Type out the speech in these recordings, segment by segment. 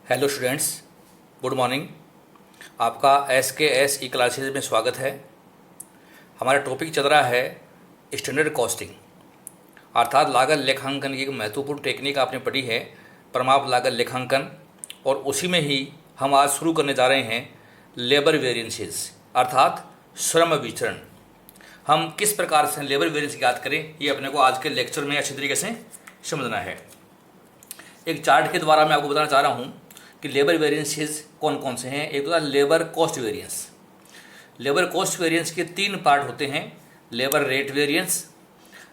Hello students, good morning. आपका SKS ई classes में स्वागत है। हमारा टॉपिक चल रहा है स्टैंडर्ड कॉस्टिंग, अर्थात लागत लेखांकन की एक महत्वपूर्ण टेक्निक आपने पढ़ी है, प्रमाप लागत लेखांकन। और उसी में ही हम आज शुरू करने जा रहे हैं लेबर वेरिएंसेस, अर्थात श्रम विचरण। हम किस प्रकार से लेबर वेरिएंस ज्ञात करें, ये अपने को आज के लेक्चर में अच्छी तरीके से समझना है। एक चार्ट के द्वारा मैं आपको बताना चाह रहा हूँ कि लेबर वेरिएंसेस कौन कौन से हैं। एक तो labour cost variance. Labour cost variance के तीन पार्ट होते हैं: labour rate variance,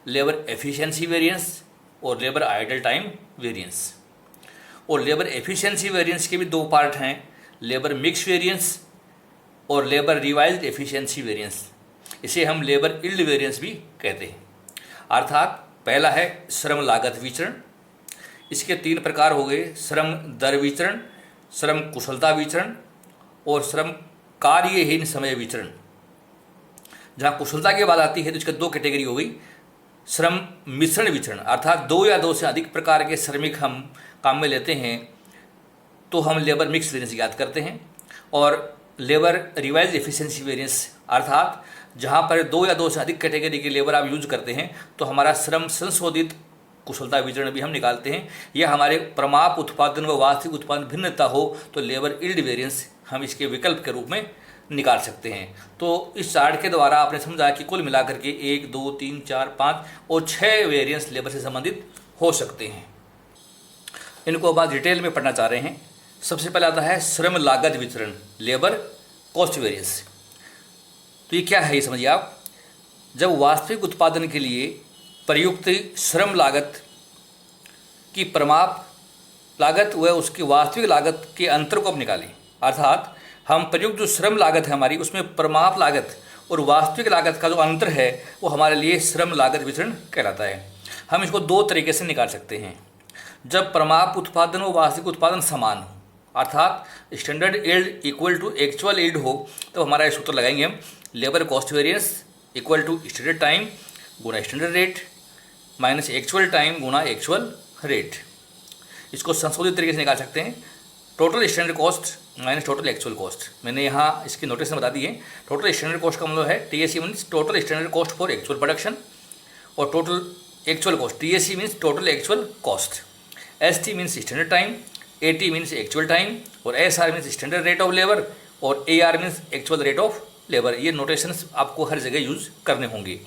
labour efficiency variance और लेबर आइडल टाइम वेरिएंस। और लेबर एफिशिएंसी वेरिएंस के भी दो पार्ट हैं: लेबर मिक्स वेरिएंस और लेबर रिवाइज्ड एफिशिएंसी वेरिएंस। इसे हम लेबर यील्ड वेरिएंस भी कहते हैं। अर्थात पहला है श्रम लागत विचरण। इसके तीन प्रकार हो गए: श्रम दर विचरण, श्रम कुशलता विचरण और श्रम कार्यहीन समय विचरण। जहाँ कुशलता की बात आती है तो इसका दो कैटेगरी हो गई: श्रम मिश्रण विचरण, अर्थात दो या दो से अधिक प्रकार के श्रमिक हम काम में लेते हैं तो हम लेबर मिक्स वेरिएंस ज्ञात करते हैं। और लेबर रिवाइज एफिशिएंसी वेरिएंस, अर्थात जहाँ पर दो या दो से अधिक कैटेगरी के लेबर आप यूज करते हैं तो हमारा श्रम संशोधित कुशलता विचरण भी हम निकालते हैं। यह हमारे प्रमाप उत्पादन व वास्तविक उत्पादन भिन्नता हो तो लेबर यील्ड वेरिएंस हम इसके विकल्प के रूप में निकाल सकते हैं। तो इस चार्ट के द्वारा आपने समझा कि कुल मिलाकर के 1, 2, 3, 4, 5 और 6 वेरिएंस लेबर से संबंधित हो सकते हैं। इनको अब आज डिटेल में पढ़ना चाह रहे हैं। सबसे पहले आता है श्रम लागत विचरण, लेबर कॉस्ट वेरिएंस। तो ये क्या है, ये समझिए आप। जब वास्तविक उत्पादन के लिए प्रयुक्त श्रम लागत की प्रमाप लागत व उसकी वास्तविक लागत के अंतर को अब निकालें, अर्थात हम प्रयुक्त जो श्रम लागत है हमारी, उसमें प्रमाप लागत और वास्तविक लागत का जो अंतर है वो हमारे लिए श्रम लागत विचरण कहलाता है। हम इसको दो तरीके से निकाल सकते हैं। जब प्रमाप उत्पादन व वास्तविक उत्पादन समान हो, अर्थात standard yield equal to actual yield हो, तो हमारा ये सूत्र लगाएंगे हम: labour cost variance equal to standard time गुना standard rate minus actual time गुना एक्चुअल रेट। इसको संशोधित तरीके से निकाल सकते हैं: total standard cost minus total actual cost. मैंने यहाँ इसकी नोटिस में बता दी है। टोटल स्टैंडर्ड कॉस्ट का मतलब है TSC means total standard cost for actual production, और total actual cost TSC means total actual cost, ST means standard time, AT means actual time और SR means standard rate of labour और AR means actual rate of labour. ये notations आपको हर जगह use करने होंगे।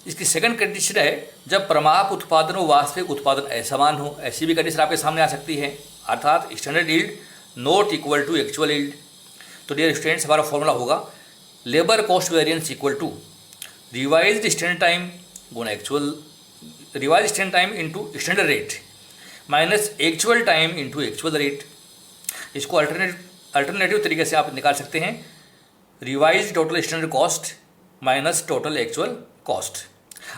इसकी सेकंड कंडीशन है जब प्रमाप उत्पादन और वास्तविक उत्पादन असमान हो। ऐसी भी कंडीशन आपके सामने आ सकती है, अर्थात standard yield not equal to actual yield. तो डियर स्टूडेंट्स, हमारा फॉर्मूला होगा labour cost variance equal to revised standard time गुना actual revised standard time into standard rate minus actual time into actual rate. इसको alternative तरीके से आप निकाल सकते हैं: revised total standard cost minus total actual cost.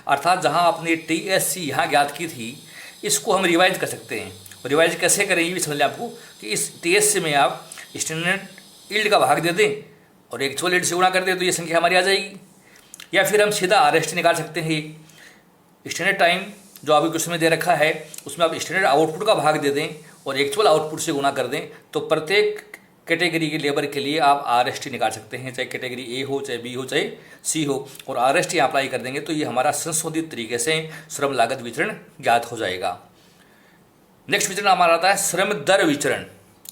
अर्थात जहां आपने TSC यहाँ ज्ञात की थी, इसको हम रिवाइज कर सकते हैं। और रिवाइज कैसे करें ये भी समझ लें आपको कि इस TSC में आप स्टैंडर्ड यील्ड का भाग दे दें और एक्चुअल यील्ड से गुणा कर दें तो ये संख्या हमारी आ जाएगी। या फिर हम सीधा RST निकाल सकते हैं। स्टैंडर्ड टाइम जो आपके क्वेश्चन में दे रखा है उसमें आप स्टैंडर्ड आउटपुट का भाग दे दें और एक्चुअल आउटपुट से गुणा कर दें, तो प्रत्येक कैटेगरी के लेबर के लिए आप RST निकाल सकते हैं, चाहे कैटेगरी A हो, चाहे B हो, चाहे C हो, और RST यहाँ अप्लाई कर देंगे तो ये हमारा संशोधित तरीके से श्रम लागत विचरण ज्ञात हो जाएगा। नेक्स्ट विचरण हमारा आता है श्रम दर विचरण।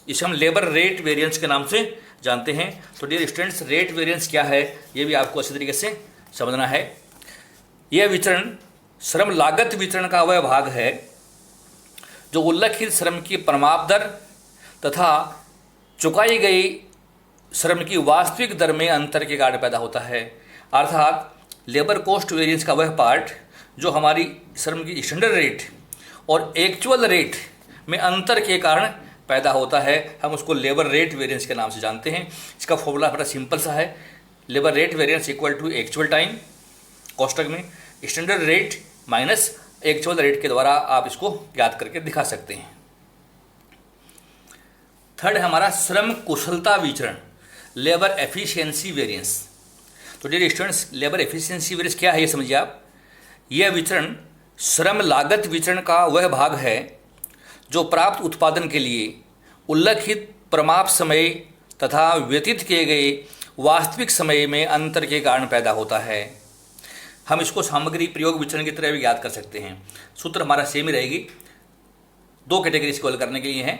इसे हम लेबर रेट वेरिएंस के नाम से जानते हैं। तो डियर स्टूडेंट्स, रेट वेरिएंस क्या है ये भी आपको अच्छी तरीके से समझना है। यह विचरण श्रम लागत विचरण का वह भाग है जो उल्लिखित श्रम की प्रमाप दर तथा चुकाई गई श्रम की वास्तविक दर में अंतर के कारण पैदा होता है। अर्थात लेबर कॉस्ट वेरिएंस का वह पार्ट जो हमारी श्रम की स्टैंडर्ड रेट और एक्चुअल रेट में अंतर के कारण पैदा होता है, हम उसको लेबर रेट वेरिएंस के नाम से जानते हैं। इसका फॉर्मूला बड़ा सिंपल सा है: labour rate variance equal to actual time कोष्टक में standard rate minus actual rate के द्वारा आप इसको ज्ञात करके दिखा सकते हैं। थर्ड है हमारा श्रम कुशलता विचरण, लेबर एफिशिएंसी वेरिएंस। तो dear students, labour efficiency variance क्या है ये समझिए आप। यह विचरण श्रम लागत विचरण का वह भाग है जो प्राप्त उत्पादन के लिए उल्लिखित प्रमाप समय तथा व्यतीत किए गए वास्तविक समय में अंतर के कारण पैदा होता है। हम इसको सामग्री प्रयोग विचरण की तरह भी याद कर सकते हैं। सूत्र हमारा सेम ही रहेगी। दो कैटेगरी इसको हल करने के लिए हैं।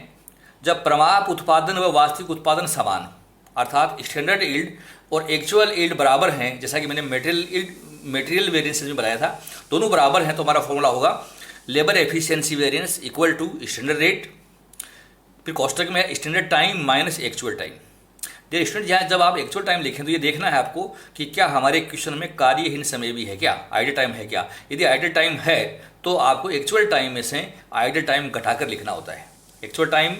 जब प्रमाप उत्पादन व वास्तविक उत्पादन समान, अर्थात स्टैंडर्ड यील्ड और एक्चुअल यील्ड बराबर हैं, जैसा कि मैंने मटेरियल वेरिएंस में बताया था, दोनों बराबर हैं, तो हमारा फॉर्मूला होगा labour efficiency variance equal to standard rate, फिर कोष्टक में standard time minus actual time. Dear student, यहाँ जब आप एक्चुअल टाइम लिखें तो ये देखना है आपको कि क्या हमारे क्वेश्चन में कार्यहीन समय भी है क्या, आइडल टाइम है क्या। यदि आइडल टाइम है तो आपको एक्चुअल टाइम में से आइडल टाइम घटाकर लिखना होता है। एक्चुअल टाइम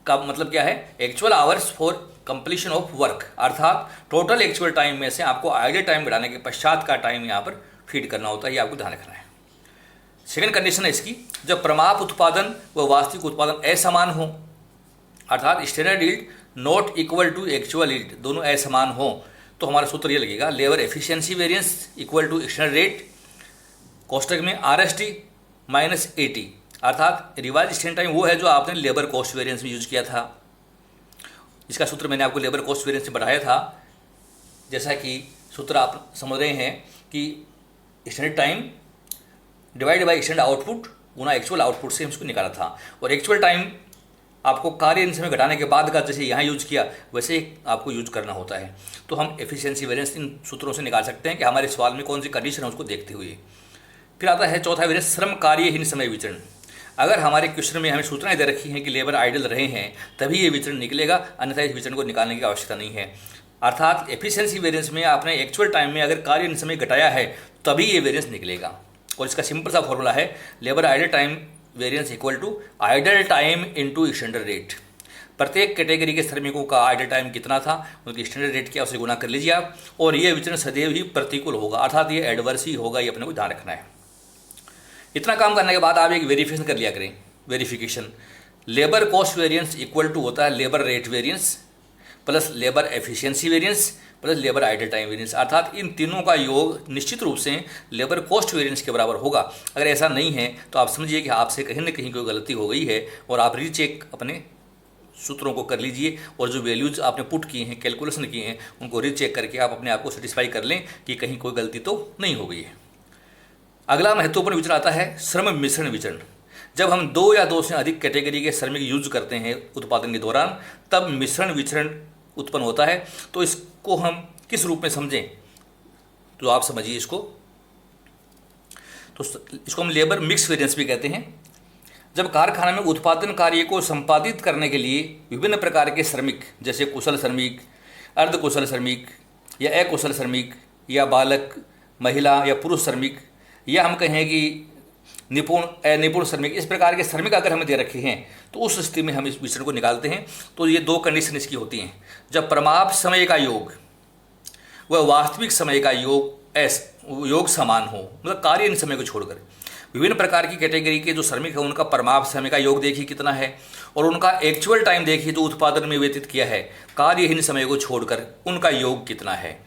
का मतलब क्या है? Actual hours for completion of work, अर्थात टोटल एक्चुअल टाइम में से आपको आइडल टाइम घटाने के पश्चात का टाइम यहाँ पर फीड करना होता है, ये आपको ध्यान रखना है। सेकंड कंडीशन है इसकी, जब प्रमाप उत्पादन व वास्तविक उत्पादन असमान हो, अर्थात standard yield not equal to actual yield, दोनों असमान हो, तो हमारा सूत्र ये लगेगा labour efficiency variance equal to standard rate, कोष्टक में RST माइनस AT, अर्थात रिवाइज स्टैंडर्ड टाइम वो है जो आपने लेबर कॉस्ट वेरिएंस में यूज किया था। इसका सूत्र मैंने आपको लेबर कॉस्ट वेरिएंस में बढ़ाया था। जैसा कि सूत्र आप समझ रहे हैं कि standard time divide by standard output Guna actual output से हम इसको निकाला था, और एक्चुअल टाइम आपको कार्य समय घटाने के बाद का जैसे यहाँ यूज किया वैसे आपको यूज करना होता है। तो हम एफिशिएंसी वेरिएंस इन सूत्रों से निकाल सकते हैं कि हमारे सवाल में कौन सी कंडीशन है उसको देखते हुए। फिर आता है चौथा वेरिएंस, श्रम कार्यहीन समय विचरण। अगर हमारे क्वेश्चन में हमें सूचनाएं दे रखी हैं कि लेबर आइडल रहे हैं तभी ये विचरण निकलेगा, अन्यथा इस विचरण को निकालने की आवश्यकता नहीं है। अर्थात एफिशिएंसी वेरिएंस में आपने एक्चुअल टाइम में अगर कार्य समय घटाया है तभी ये वेरिएंस निकलेगा, और इसका सिंपल सा फॉर्मूला है labour idle time variance equal to idle time into standard rate. प्रत्येक कैटेगरी के श्रमिकों का आइडल टाइम कितना था, उनकी स्टैंडर्ड रेट क्या, उसे गुना कर लीजिए आप, और ये विचरण सदैव ही प्रतिकूल होगा, अर्थात ये एडवर्स ही होगा, ये अपने को ध्यान रखना है। इतना काम करने के बाद आप एक वेरिफिकेशन कर लिया करें। Verification, labour cost variance equal to होता है labour rate variance plus labour efficiency variance plus labour idle time variance, अर्थात इन तीनों का योग निश्चित रूप से लेबर कॉस्ट वेरिएंस के बराबर होगा। अगर ऐसा नहीं है तो आप समझिए कि आपसे कहीं ना कहीं कोई गलती हो गई है, और आप रीचेक अपने सूत्रों को कर लीजिए, और जो वैल्यूज आपने पुट किए हैं, कैलकुलेशन किए हैं, उनको रीचेक करके आप अपने आप को सेटिस्फाई कर लें कि कहीं कोई गलती तो नहीं हो गई है। अगला महत्वपूर्ण विचरण आता है श्रम मिश्रण विचरण। जब हम 2 या 2 से अधिक कैटेगरी के श्रमिक यूज करते हैं उत्पादन के दौरान, तब मिश्रण विचरण उत्पन्न होता है। तो इसको हम किस रूप में समझें, तो आप समझिए इसको। तो इसको हम लेबर मिक्स वेरिएंस भी कहते हैं। जब कारखाना में उत्पादन कार्य को संपादित करने के लिए विभिन्न प्रकार के श्रमिक, जैसे कुशल श्रमिक, अर्धकुशल श्रमिक या अकुशल श्रमिक या बालक, महिला या पुरुष श्रमिक, या हम कहें कि निपुण अनिपुण श्रमिक, इस प्रकार के श्रमिक अगर हमें दे रखे हैं तो उस स्थिति में हम इस विचरण को निकालते हैं। तो ये 2 कंडीशन इसकी होती हैं, जब प्रमाप समय का योग व वास्तविक समय का योग समान हो, मतलब कार्य समय को छोड़कर। विभिन्न प्रकार की कैटेगरी के जो श्रमिक हैं उनका प्रमाप समय का योग देखिए कितना है, और उनका एक्चुअल टाइम देखिए जो उत्पादन में व्यतीत किया है कार्यहीन समय को छोड़कर, उनका योग कितना है।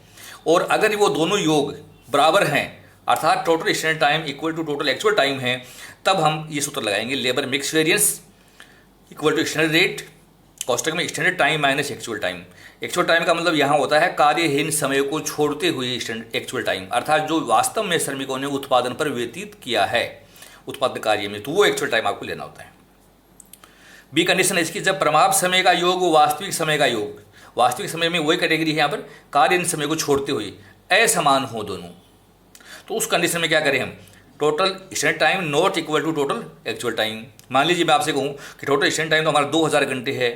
और अगर वो दोनों योग बराबर हैं, अर्थात total standard time equal to total actual time है, तब हम ये सूत्र लगाएंगे labour mix variance equal to standard rate, कोष्टक में standard time minus actual time. Actual time का मतलब यहाँ होता है कार्यहीन समय को छोड़ते हुए एक्चुअल टाइम, अर्थात जो वास्तव में श्रमिकों ने उत्पादन पर व्यतीत किया है उत्पादन कार्य में, तो वो एक्चुअल टाइम आपको लेना होता है। बी कंडीशन है इसकी, जब प्रमाप समय का योग व वास्तविक समय का योग, वास्तविक समय में वही कैटेगरी है यहाँ पर, कार्यहीन समय को छोड़ते हुए असमान हो दोनों, तो उस कंडीशन में क्या करें हम, total standard time not equal to total actual time. मान लीजिए मैं आपसे कहूँ कि टोटल स्टैंडर्ड टाइम तो हमारा 2000 घंटे है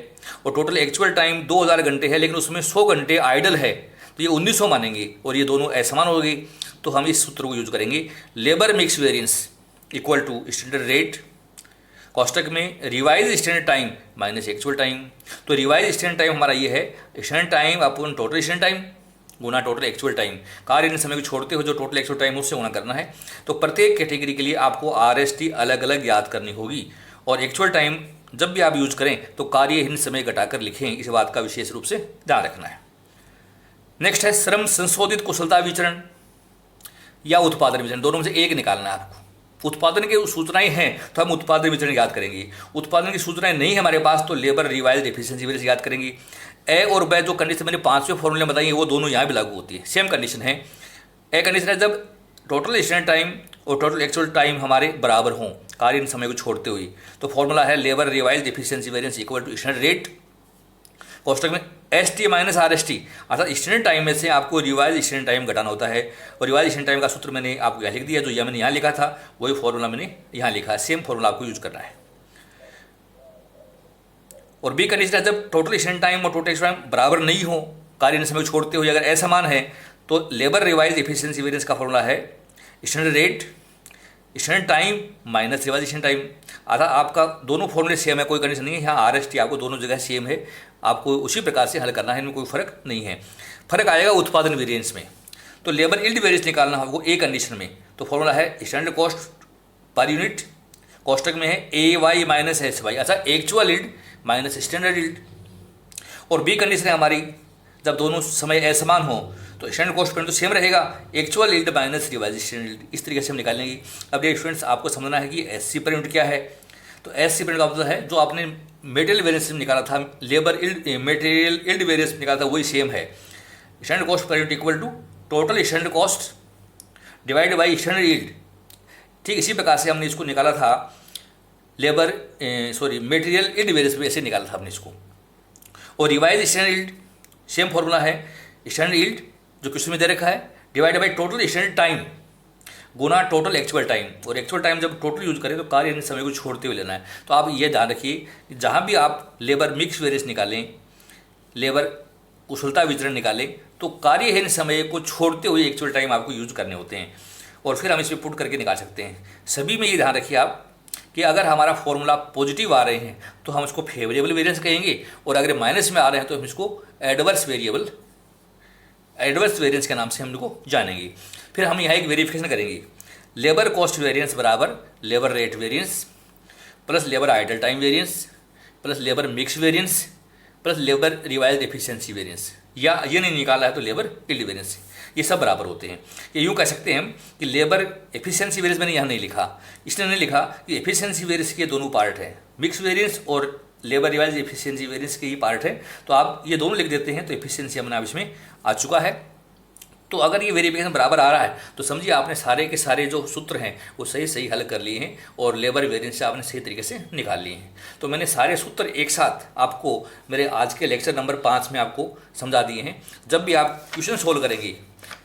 और टोटल एक्चुअल टाइम 2000 घंटे है, लेकिन उसमें 100 घंटे आइडल है, तो ये 1900 मानेंगे, और ये दोनों असमान हो गई। तो हम इस सूत्र को यूज करेंगे, labour mix variance equal to standard rate, कोष्टक में revise standard time minus actual time. तो रिवाइज स्टैंडर्ड टाइम हमारा ये है स्टैंडर्ड टाइम अपन टोटल स्टैंडर्ड टाइम गुना टोटल एक्चुअल टाइम, कार्य समय को छोड़ते हुए जो टोटल एक्चुअल टाइम उससे गुना करना है। तो प्रत्येक कैटेगरी के लिए आपको RST अलग अलग याद करनी होगी, और एक्चुअल टाइम जब भी आप यूज करें तो कार्यहीन समय घटाकर लिखें, इस बात का विशेष रूप से ध्यान रखना है। नेक्स्ट है श्रम संशोधित कुशलता विचरण या उत्पादन विचरण, दोनों में से एक निकालना है आपको। उत्पादन की सूचनाएं हैं तो हम उत्पादन वितरण याद करेंगे, उत्पादन की सूचनाएं नहीं है हमारे पास तो लेबर रिवाइज एफिशिएंसी वेरिएंस याद करेंगे। ए और ब जो कंडीशन मैंने 5वें फॉर्मूले बताई है वो दोनों यहाँ भी लागू होती है। सेम कंडीशन है, ए कंडीशन है जब टोटल स्टैंडर्ड टाइम और टोटल एक्चुअल टाइम हमारे बराबर हों कार्य इन समय को छोड़ते हुए, तो फॉर्मूला है labour revise efficiency variance equal to standard rate कोष्टक में ST माइनस RST, अर्थात स्टैंडर्ड टाइम में से आपको रिवाइज स्टैंडर्ड टाइम घटाना होता है। और रिवाइज स्टैंडर्ड टाइम का सूत्र मैंने आपको यहाँ लिख दिया, जो यह मैंने यहाँ लिखा था वही फॉर्मूला मैंने यहाँ लिखा है, सेम फॉर्मूला आपको यूज करना है। और बी कंडीशन है जब टोटल स्टैंडर्ड टाइम और टोटल टाइम बराबर नहीं हो कार्य इन समय छोड़ते हुए अगर असमान है तो लेबर रिवाइज एफिशिएंसी वेरिएंस का फॉर्मूला है standard rate standard time minus revise standard time. अर्थात आपका दोनों फॉर्मूले सेम है, कोई कंडीशन नहीं है, यहाँ RST आपको दोनों जगह सेम है, आपको उसी प्रकार से हल करना है, इनमें कोई फर्क नहीं है। फर्क आएगा उत्पादन वेरिएंस में। तो लेबर यील्ड वेरिएंस निकालना है आपको ए कंडीशन में, तो फॉर्मूला है स्टैंडर्ड कॉस्ट पर यूनिट कोष्टक में है AY माइनस SY, अच्छा actual yield minus standard yield. और बी कंडीशन है हमारी जब दोनों समय असमान हो तो स्टैंडर्ड कॉस्ट पर तो सेम रहेगा, actual yield minus revise standard yield, इस तरीके से हम निकालेंगे। अब ये स्टूडेंट्स आपको समझना है कि SC पर यूनिट क्या है। तो SC पर यूनिट का मतलब है जो आपने मटेरियल वेरिएंस निकाला था, labour yield material yield variance निकाला था वही सेम है। Standard cost per unit equal to total standard cost divide by standard yield. ठीक इसी प्रकार से हमने इसको निकाला था मटेरियल यील्ड वेरिएंस में, ऐसे निकाला था हमने इसको। और revise standard yield same formula है स्टैंडर्ड यील्ड जो क्वेश्चन में दे रखा है divide by total standard time गुना टोटल एक्चुअल टाइम। और एक्चुअल टाइम जब टोटल यूज करें तो कार्य इन समय को छोड़ते हुए लेना है। तो आप ये ध्यान रखिए कि जहाँ भी आप लेबर मिक्स वेरिएंस निकालें, लेबर कुशलता वितरण निकालें, तो कार्य इन समय को छोड़ते हुए एक्चुअल टाइम आपको यूज करने होते हैं और फिर हम इसमें पुट करके निकाल सकते हैं। सभी में ये ध्यान रखिए आप कि अगर हमारा फॉर्मूला पॉजिटिव आ रहे हैं तो हम इसको फेवरेबल वेरिएंस कहेंगे, और अगर माइनस में आ रहे हैं तो हम इसको एडवर्स वेरिएंस के नाम से हम इनको जानेंगे। फिर हम यहाँ एक वेरिफिकेशन करेंगे, लेबर कॉस्ट वेरिएंस बराबर labour rate variance plus labour idle time variance plus labour mix variance plus labour revise efficiency variance, या ये नहीं निकाला है तो लेबर यील्ड वेरिएंस, ये सब बराबर होते हैं। ये यूँ कह सकते हैं कि लेबर एफिशिएंसी वेरिएंस मैंने यहाँ नहीं लिखा, इसलिए नहीं लिखा कि एफिशिएंसी वेरिएंस के दोनों पार्ट हैं, मिक्स वेरिएंस और लेबर रिवाइज एफिशिएंसी वेरिएंस के ही पार्ट है, तो आप ये दोनों लिख देते हैं तो एफिशिएंसी हमने अब इसमें आ चुका है। तो अगर ये वेरिफिकेशन बराबर आ रहा है तो समझिए आपने सारे के सारे जो सूत्र हैं वो सही हल कर लिए हैं और लेबर वेरिएंस से आपने सही तरीके से निकाल लिए हैं। तो मैंने सारे सूत्र एक साथ आपको मेरे आज के लेक्चर नंबर 5 में आपको समझा दिए हैं। जब भी आप क्वेश्चन सोल्व करेंगे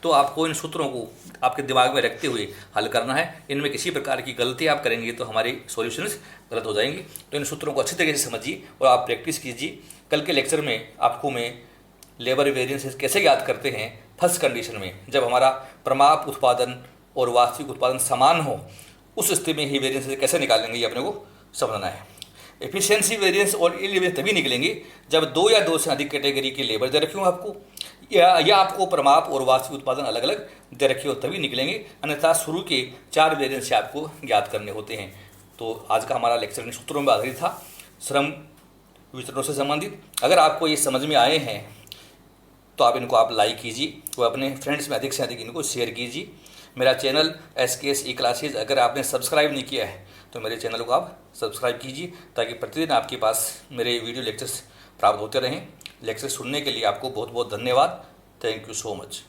तो आपको इन सूत्रों को आपके दिमाग में रखते हुए हल करना है। इनमें किसी प्रकार की गलती आप करेंगे तो हमारे सॉल्यूशंस गलत हो जाएंगे। तो इन सूत्रों को अच्छी तरीके से समझिए और आप प्रैक्टिस कीजिए। कल के लेक्चर में आपको मैं लेबर वेरिएंसेस कैसे याद करते हैं फर्स्ट कंडीशन में, जब हमारा प्रमाप उत्पादन और वास्तविक उत्पादन समान हो, उस स्थिति में ही वेरिएंसेस कैसे निकालेंगे ये अपने को समझना है। एफिशिएंसी वेरिएंस और यील्ड वेरिएंस तभी निकलेंगे जब 2 या 2 से अधिक कैटेगरी के लेबर दे रखी हो आपको, या आपको प्रमाप और वास्तविक उत्पादन अलग अलग दे रखे हो तभी निकलेंगे, अन्यथा शुरू के 4 वेरिएंस आपको याद करने होते हैं। तो आज का हमारा लेक्चर इन सूत्रों में आधारित था, श्रम वितरणों से संबंधित। अगर आपको ये समझ में आए हैं तो आप लाइक कीजिए और अपने फ्रेंड्स में अधिक से अधिक इनको शेयर कीजिए। मेरा चैनल SKS ई क्लासेज अगर आपने सब्सक्राइब नहीं किया है तो मेरे चैनल को आप सब्सक्राइब कीजिए ताकि प्रतिदिन आपके पास मेरे वीडियो लेक्चर्स प्राप्त होते रहें। लेक्चर सुनने के लिए आपको बहुत बहुत धन्यवाद। Thank you so much.